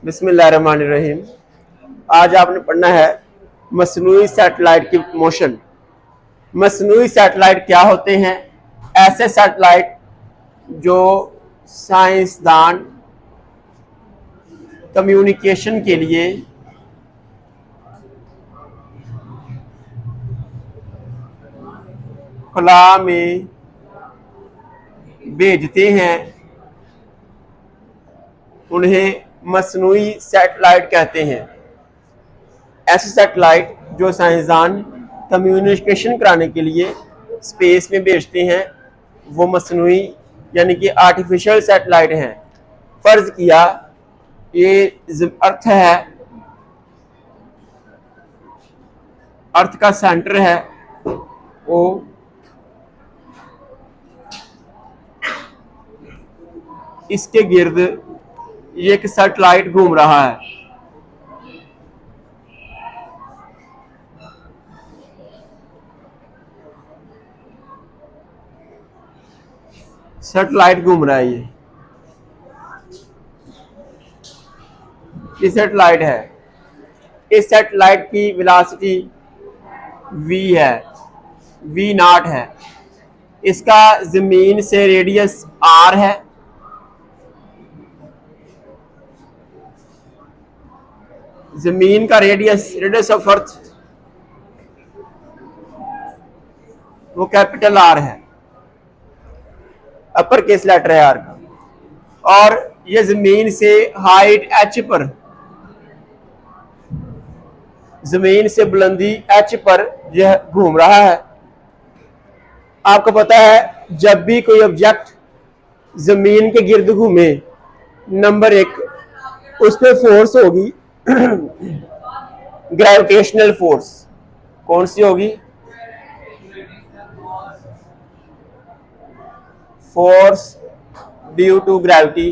बिस्मिल्लाहिर्रहमानिर्रहीम। आज आपने पढ़ना है मसनूई सैटेलाइट की मोशन। मसनूई सैटेलाइट क्या होते हैं? ऐसे सैटेलाइट जो साइंसदान कम्युनिकेशन के लिए खुला में भेजते हैं, उन्हें मसनूई सैटेलाइट कहते हैं। ऐसे सैटेलाइट जो साइंसदान कम्युनिकेशन कराने के लिए स्पेस में भेजते हैं वो मसनूई यानी कि आर्टिफिशियल सैटेलाइट हैं। फर्ज किया ये अर्थ है, अर्थ का सेंटर है वो इसके गिर्द ये एक सैटेलाइट घूम रहा है। सैटेलाइट घूम रहा है, ये सैटेलाइट है। इस सैटेलाइट की वेलोसिटी v है, v0 है। इसका जमीन से रेडियस r है। जमीन का रेडियस ऑफ अर्थ वो कैपिटल R है, अपर केस लेटर है R का। और ये जमीन से हाइट h पर, जमीन से बुलंदी h पर यह घूम रहा है। आपको पता है जब भी कोई ऑब्जेक्ट जमीन के गिर्द घूमे, नंबर 1 उस पर फोर्स होगी ग्रेविटेशनल फोर्स। कौन सी होगी? Force due to gravity.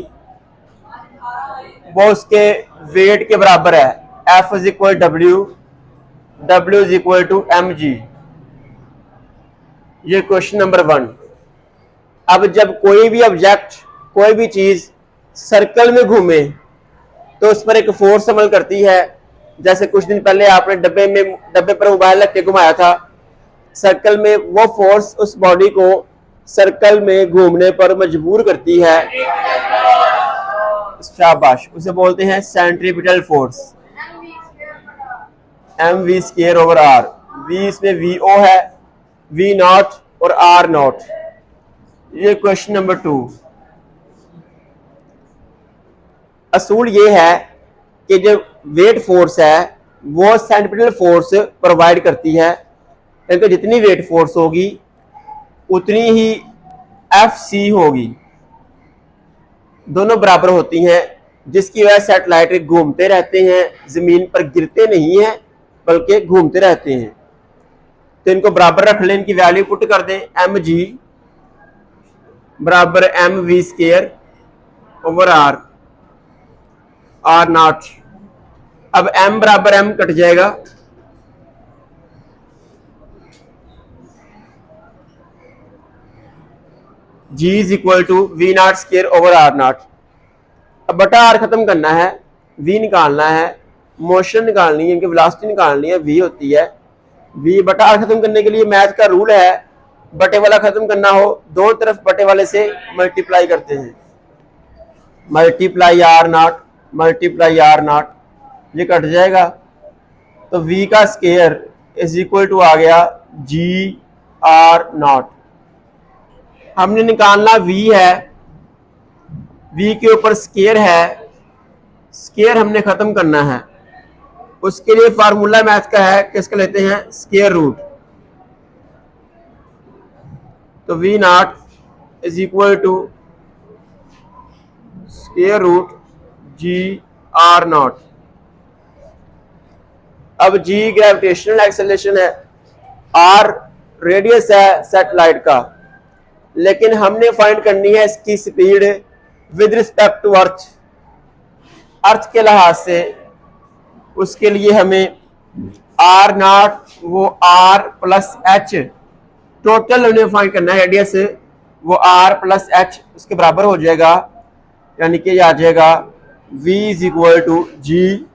वो उसके वेट के बराबर है। F is equal W, W is equal to mg। ये क्वेश्चन नंबर 1। अब जब कोई भी ऑब्जेक्ट, कोई भी चीज सर्कल में घूमे तो उस पर एक फोर्स अमल करती है। जैसे कुछ दिन पहले आपने डब्बे पर मोबाइल रख के घुमाया था सर्कल में, वो फोर्स उस बॉडी को सर्कल में घूमने पर मजबूर करती है। शाबाश, उसे बोलते हैं centripetal force, mv square over r। v इसमें vo है, v0 और r0। ये क्वेश्चन नंबर 2। असूल ये है कि जो वेट फोर्स है वो सेंट्रीपिटल फोर्स प्रोवाइड करती है, क्योंकि जितनी वेट फोर्स होगी उतनी ही Fc होगी। दोनों बराबर होती हैं, जिसकी वजह से सैटेलाइट घूमते रहते हैं, जमीन पर गिरते नहीं हैं बल्कि घूमते रहते हैं। तो इनको बराबर रख लें, इनकी वैल्यू पुट कर दें। mg बराबर mv square over r, r0। अब m बराबर m कट जाएगा, g is equal to v0 square over r0। अब बटा r खत्म करना है, v निकालना है, मोशन निकालनी है, इनकी वेलोसिटी निकालनी है, v होती है। v बटा r खत्म करने के लिए मैथ का रूल है, बटे वाला खत्म करना हो दोनों तरफ बटे वाले से मल्टीप्लाई करते हैं। मल्टीप्लाई r0, मल्टीप्लाई r0, ये कट जाएगा। तो v का स्क्वायर इज इक्वल टू आ गया g r0। हमने निकालना v है, v के ऊपर स्क्वायर है, स्क्वायर हमने खत्म करना है। उसके लिए फार्मूला मैथ का है, किसका लेते हैं? Square root. तो v0 is equal to square root g r0। अब g ग्रेविटेशनल एक्सेलरेशन है, r रेडियस है सैटेलाइट का, लेकिन हमने फाइंड करनी है इसकी speed with respect to earth, earth के लिहाज से। उसके लिए हमें r0 वो r प्लस h, टोटल हमें फाइंड करना है रेडियस, वो r प्लस h उसके बराबर हो जाएगा, यानी कि ये आ जाएगा V is equal to G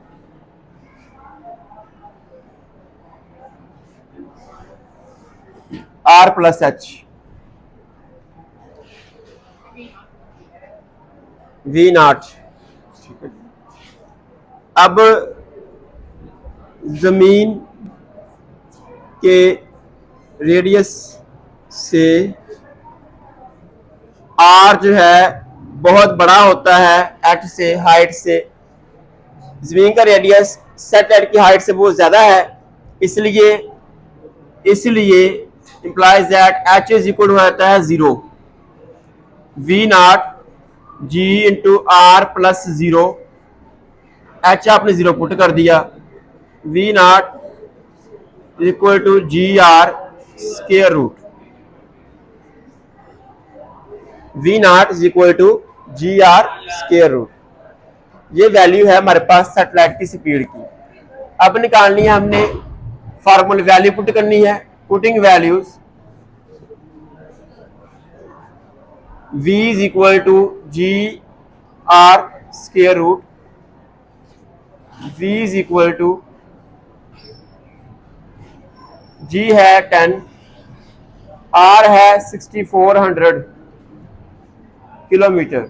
R plus H, V not. अब जमीन के रेडियस से R जो है बहुत बड़ा होता है H से, हाइट से। जमीन का रेडियस सैटेलाइट की हाइट से बहुत ज्यादा है, इसलिए implies that H is equal होता है 0। V naught G into R plus 0, H आपने 0 पुट कर दिया। V naught equal to G R square root, V not is equal to G R square root. ये वैल्यू है हमारे पास satellite की speed की। अब निकालनी है हमने, फॉर्मूला वैल्यू पुट करनी है। Putting values V is equal to G R square root, V is equal to G है 10, R है 6400 किलोमीटर।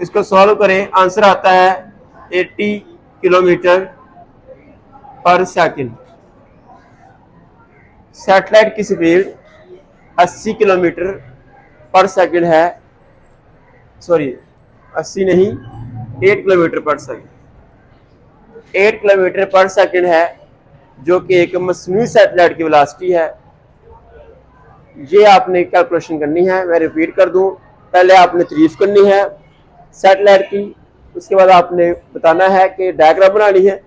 इसको सॉल्व करें, आंसर आता है 80 किलोमीटर पर सेकंड। सैटेलाइट की स्पीड 80 किलोमीटर पर सेकंड है, सॉरी 80 नहीं, 8 किलोमीटर पर सेकंड। 8 किलोमीटर पर सेकंड है, जो कि एक मसनूई सैटेलाइट की वेलोसिटी है। ये आपने कैलकुलेशन करनी है। मैं रिपीट कर दूं, पहले आपने तारीफ करनी है सैटेलाइट की, उसके बाद आपने बताना है कि डायग्राम बनानी है,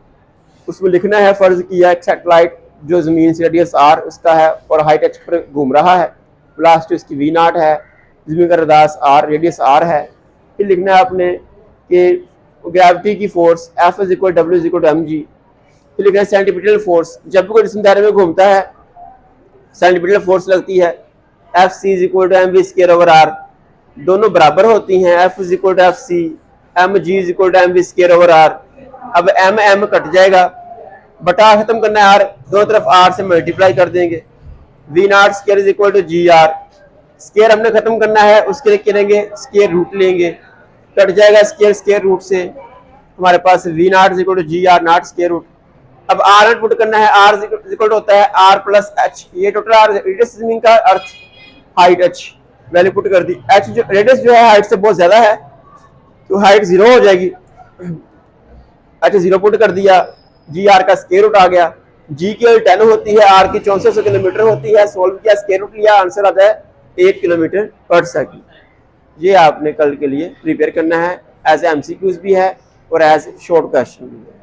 उसमें लिखना है फर्ज किया एक सैटेलाइट जो जमीन से रेडियस r उसका है और हाइट h पर घूम रहा है, वेलोसिटी उसकी v नॉट है, जमीन का रदास r, रेडियस r है। फिर लिखना है आपने कि ग्रेविटी की force F is equal W is equal to mg। फिर लिखना है सेंटीपिटल फोर्स, जब भी कोई जिस्म दायरे में घूमता है सेंटीपिटल फोर्स लगती है, Fc is equal to mv square over r, दोनों बराबर होती हैं। F is equal to Fc, mg is equal to mv square over r। अब m कट जाएगा, बटा खत्म करना है r, दोनों तरफ r से मल्टीप्लाई कर देंगे। v not square is equal to G R, square हमने खत्म करना है, उसके लिए करेंगे स्क्वायर रूट लेंगे, कट जाएगा स्क्वायर रूट से, हमारे पास v not is equal to G R not square root. अब r पुट करना है, r इज इक्वल टू होता है r प्लस h, ये टोटल r रेडियस जमीन का, earth height h, value put कर दी। h जो रेडियस जो है हाइट से बहुत ज्यादा है, तो हाइट 0 हो जाएगी, h 0 पुट कर दिया, जी आर का स्क्वायर रूट आ गया। जी की 10 होती है, आर की 6400 किलोमीटर होती है, सोल्व किया, स्क्वायर रूट लिया, आंसर आता है 8 किलोमीटर पर सेकंड। ये आपने कल के लिए प्रिपेयर करना है, एज एमसीक्यूज भी है और एज शॉर्ट क्वेश्चन भी है।